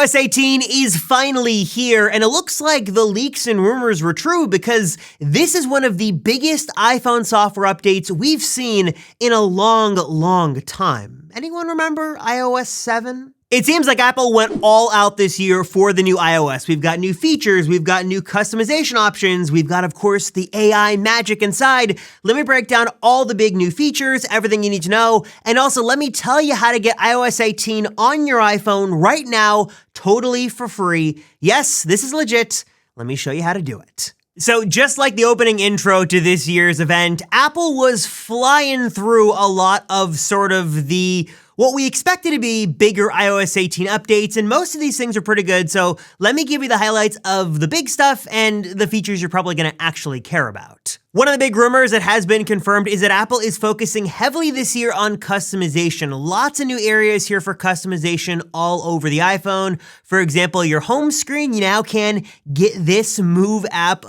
iOS 18 is finally here, and it looks like the leaks and rumors were true because this is one of the biggest iPhone software updates we've seen in a long time. Anyone remember iOS 7? It seems like Apple went all out this year for the new iOS. We've got new features, we've got new customization options, we've got, of course, the AI magic inside. Let me break down all the big new features, everything you need to know, and also let me tell you how to get iOS 18 on your iPhone right now, totally for free. Yes, this is legit. Let me show you how to do it. So just like the opening intro to this year's event, Apple was flying through a lot of sort of what we expected to be bigger iOS 18 updates, and most of these things are pretty good, so let me give you the highlights of the big stuff and the features you're probably gonna actually care about. One of the big rumors that has been confirmed is that Apple is focusing heavily this year on customization. Lots of new areas here for customization all over the iPhone. For example, your home screen, you now can get this Move app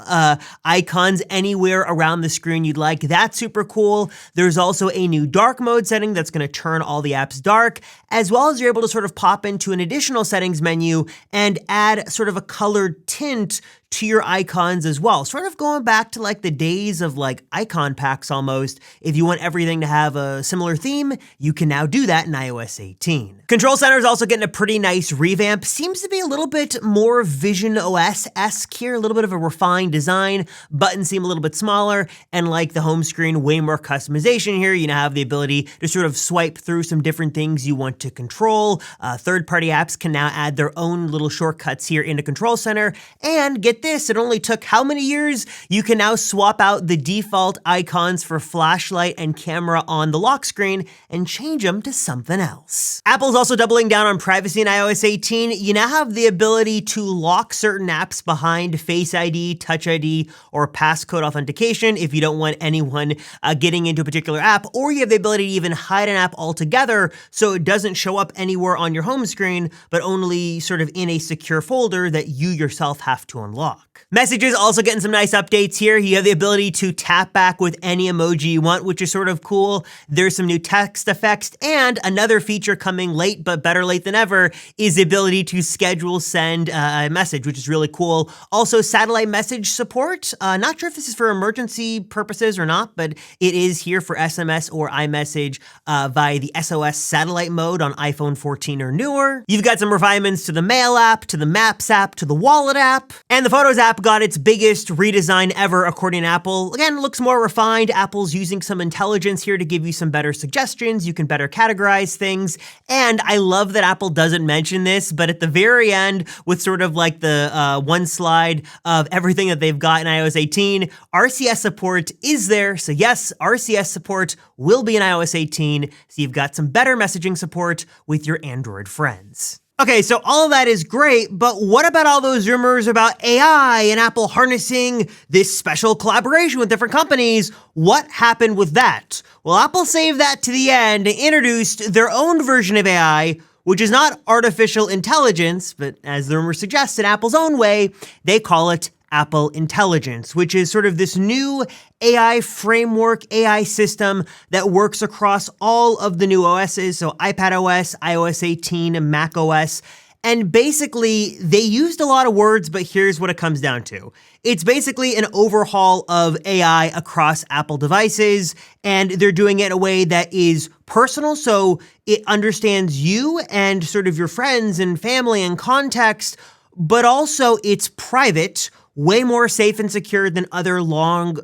icons anywhere around the screen you'd like. That's super cool. There's also a new dark mode setting that's gonna turn all the apps dark, as well as you're able to sort of pop into an additional settings menu and add sort of a colored tint to your icons as well. Sort of going back to like the days of like icon packs almost. If you want everything to have a similar theme, you can now do that in iOS 18. Control Center is also getting a pretty nice revamp. Seems to be a little bit more Vision OS-esque here, a little bit of a refined design. Buttons seem a little bit smaller, and like the home screen, way more customization here. You now have the ability to sort of swipe through some different things you want to control. Third-party apps can now add their own little shortcuts here into Control Center, and get this, it only took how many years? You can now swap out the default icons for flashlight and camera on the lock screen and change them to something else. Apple's also doubling down on privacy in iOS 18. You now have the ability to lock certain apps behind Face ID, Touch ID, or passcode authentication if you don't want anyone getting into a particular app, or you have the ability to even hide an app altogether so it doesn't show up anywhere on your home screen, but only sort of in a secure folder that you yourself have to unlock. Messages also getting some nice updates here. You have the ability to tap back with any emoji you want, which is sort of cool. There's some new text effects, and another feature coming late, but better late than ever, is the ability to schedule send a message, which is really cool. Also, satellite message support. Not sure if this is for emergency purposes or not, but it is here for SMS or iMessage via the SOS satellite mode on iPhone 14 or newer. You've got some refinements to the Mail app, to the Maps app, to the Wallet app, and the Photos app got its biggest redesign ever according to Apple. Again, looks more refined. Apple's using some intelligence here to give you some better suggestions. You can better categorize things. And I love that Apple doesn't mention this, but at the very end, with sort of like the one slide of everything that they've got in iOS 18, RCS support is there. So yes, RCS support will be in iOS 18. So you've got some better messaging support with your Android friends. Okay, so all of that is great, but what about all those rumors about AI and Apple harnessing this special collaboration with different companies? What happened with that? Well, Apple saved that to the end and introduced their own version of AI, which is not artificial intelligence, but as the rumor suggests, in Apple's own way, they call it Apple Intelligence, which is sort of this new AI framework, AI system that works across all of the new OSs, so iPadOS, iOS 18, macOS, and basically they used a lot of words, but here's what it comes down to. It's basically an overhaul of AI across Apple devices, and they're doing it in a way that is personal, so it understands you and sort of your friends and family and context, but also it's private, way more safe and secure than other large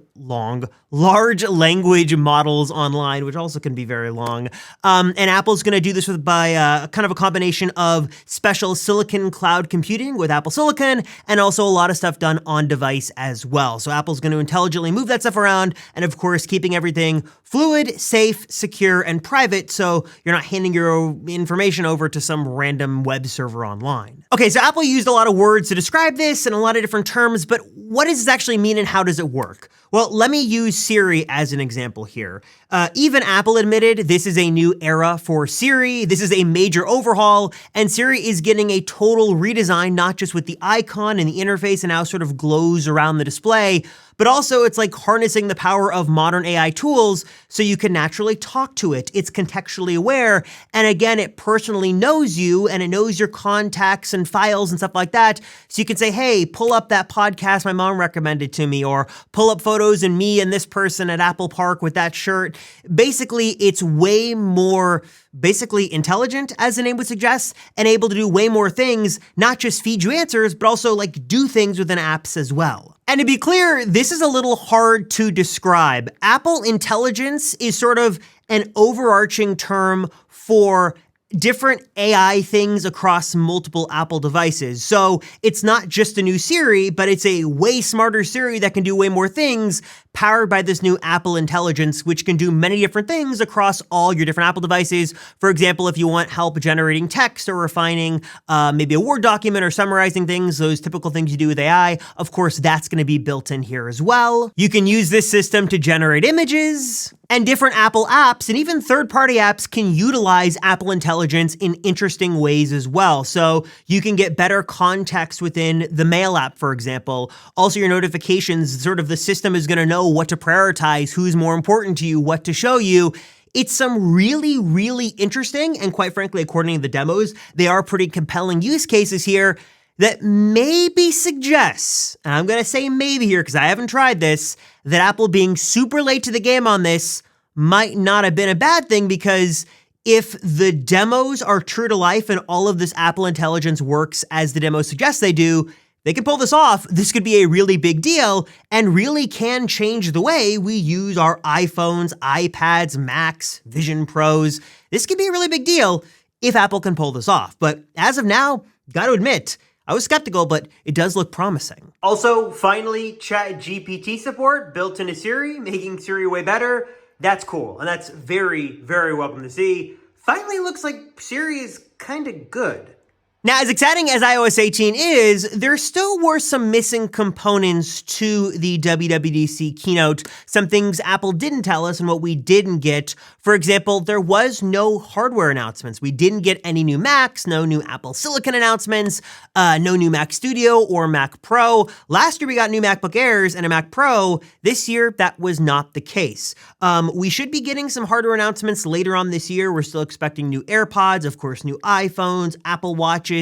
language models online, which also can be very long. And Apple's gonna do this by kind of a combination of special silicon cloud computing with Apple Silicon, and also a lot of stuff done on device as well. So Apple's gonna intelligently move that stuff around, and of course, keeping everything fluid, safe, secure, and private, so you're not handing your information over to some random web server online. Okay, so Apple used a lot of words to describe this and a lot of different terms, but what does this actually mean and how does it work? Well, let me use Siri as an example here. Even Apple admitted this is a new era for Siri. This is a major overhaul, and Siri is getting a total redesign, not just with the icon and the interface and how it sort of glows around the display, but but also it's like harnessing the power of modern AI tools so you can naturally talk to it. It's contextually aware, and again, it personally knows you, and it knows your contacts and files and stuff like that, so you can say, hey, pull up that podcast my mom recommended to me, or pull up photos and me and this person at Apple Park with that shirt. Basically, it's way more intelligent, as the name would suggest, and able to do way more things, not just feed you answers, but also like do things within apps as well. And to be clear, this is a little hard to describe. Apple Intelligence is sort of an overarching term for different AI things across multiple Apple devices. So it's not just a new Siri, but it's a way smarter Siri that can do way more things, powered by this new Apple Intelligence, which can do many different things across all your different Apple devices. For example, if you want help generating text or refining maybe a Word document or summarizing things, those typical things you do with AI, of course, that's going to be built in here as well. You can use this system to generate images, and different Apple apps and even third-party apps can utilize Apple Intelligence in interesting ways as well. So you can get better context within the Mail app, for example. Also, your notifications, sort of the system is going to know what to prioritize, who's more important to you, what to show you. It's some really, really interesting, and quite frankly, according to the demos, they are pretty compelling use cases here that maybe suggests, and I'm gonna say maybe here because I haven't tried this, that Apple being super late to the game on this might not have been a bad thing, because if the demos are true to life and all of this Apple Intelligence works as the demo suggests they do, they can pull this off. This could be a really big deal and really can change the way we use our iPhones, iPads, Macs, Vision Pros. This could be a really big deal if Apple can pull this off. But as of now, gotta admit, I was skeptical, but it does look promising. Also, finally, ChatGPT support built into Siri, making Siri way better. That's cool, and that's very, very welcome to see. Finally, looks like Siri is kind of good. Now, as exciting as iOS 18 is, there still were some missing components to the WWDC keynote, some things Apple didn't tell us and what we didn't get. For example, there was no hardware announcements. We didn't get any new Macs, no new Apple Silicon announcements, no new Mac Studio or Mac Pro. Last year, we got new MacBook Airs and a Mac Pro. This year, that was not the case. We should be getting some hardware announcements later on this year. We're still expecting new AirPods, of course, new iPhones, Apple Watches,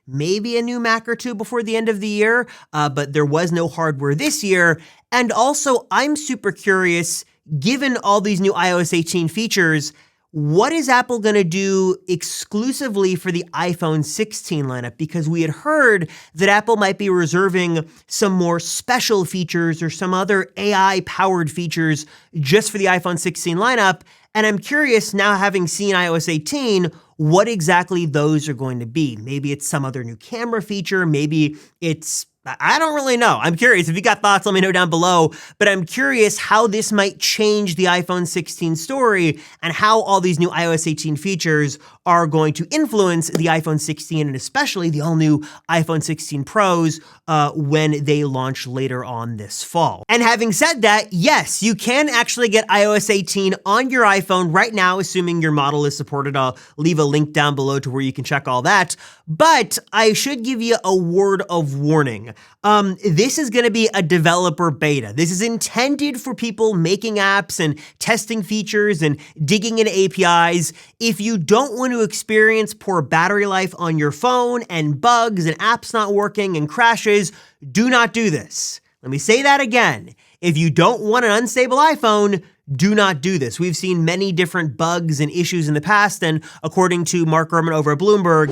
maybe a new Mac or two before the end of the year, but there was no hardware this year. And also, I'm super curious, given all these new iOS 18 features, what is Apple going to do exclusively for the iPhone 16 lineup? Because we had heard that Apple might be reserving some more special features or some other AI-powered features just for the iPhone 16 lineup. And I'm curious, now having seen iOS 18, what exactly those are going to be. Maybe it's some other new camera feature, maybe it's, I don't really know. I'm curious. If you got thoughts, let me know down below. But I'm curious how this might change the iPhone 16 story and how all these new iOS 18 features are going to influence the iPhone 16 and especially the all-new iPhone 16 Pros when they launch later on this fall. And having said that, yes, you can actually get iOS 18 on your iPhone right now, assuming your model is supported. I'll leave a link down below to where you can check all that. But I should give you a word of warning. This is going to be a developer beta. This is intended for people making apps and testing features and digging into APIs. If you don't want to experience poor battery life on your phone and bugs and apps not working and crashes, do not do this. Let me say that again. If you don't want an unstable iPhone, do not do this. We've seen many different bugs and issues in the past, and according to Mark Gurman over at Bloomberg,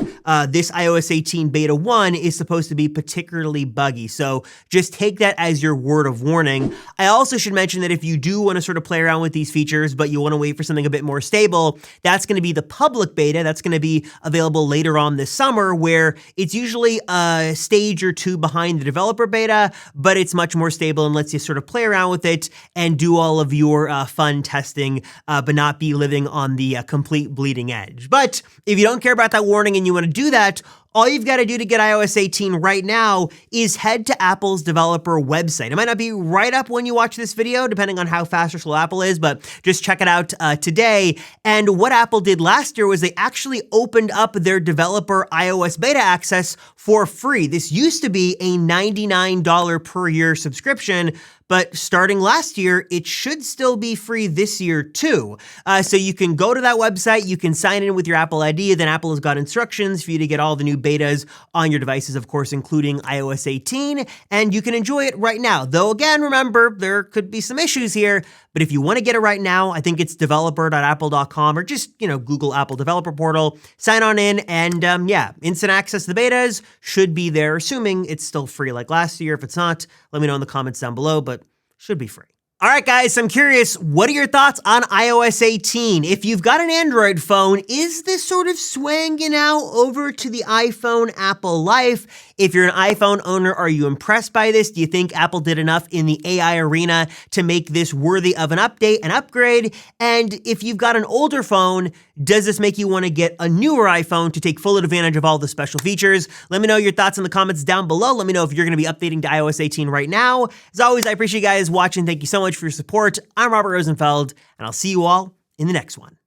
this iOS 18 Beta 1 is supposed to be particularly buggy, so just take that as your word of warning. I also should mention that if you do want to sort of play around with these features, but you want to wait for something a bit more stable, that's going to be the public beta. That's going to be available later on this summer, where it's usually a stage or two behind the developer beta, but it's much more stable and lets you sort of play around with it and do all of your fun testing, but not be living on the complete bleeding edge. But if you don't care about that warning and you want to do that, all you've got to do to get iOS 18 right now is head to Apple's developer website. It might not be right up when you watch this video, depending on how fast or slow Apple is, but just check it out today. And what Apple did last year was they actually opened up their developer iOS beta access for free. This used to be a $99 per year subscription, but starting last year, it should still be free this year too. So you can go to that website, you can sign in with your Apple ID, then Apple has got instructions for you to get all the new betas on your devices, of course, including iOS 18, and you can enjoy it right now. Though again, remember, there could be some issues here, but if you want to get it right now, I think it's developer.apple.com or just, Google Apple Developer Portal, sign on in, and yeah, instant access to the betas should be there, assuming it's still free like last year. If it's not, let me know in the comments down below, but should be free. All right, guys, I'm curious, what are your thoughts on iOS 18? If you've got an Android phone, is this sort of swaying you now over to the iPhone Apple life? If you're an iPhone owner, are you impressed by this? Do you think Apple did enough in the AI arena to make this worthy of an update, an upgrade? And if you've got an older phone, does this make you want to get a newer iPhone to take full advantage of all the special features? Let me know your thoughts in the comments down below. Let me know if you're going to be updating to iOS 18 right now. As always, I appreciate you guys watching. Thank you so much for your support. I'm Robert Rosenfeld, and I'll see you all in the next one.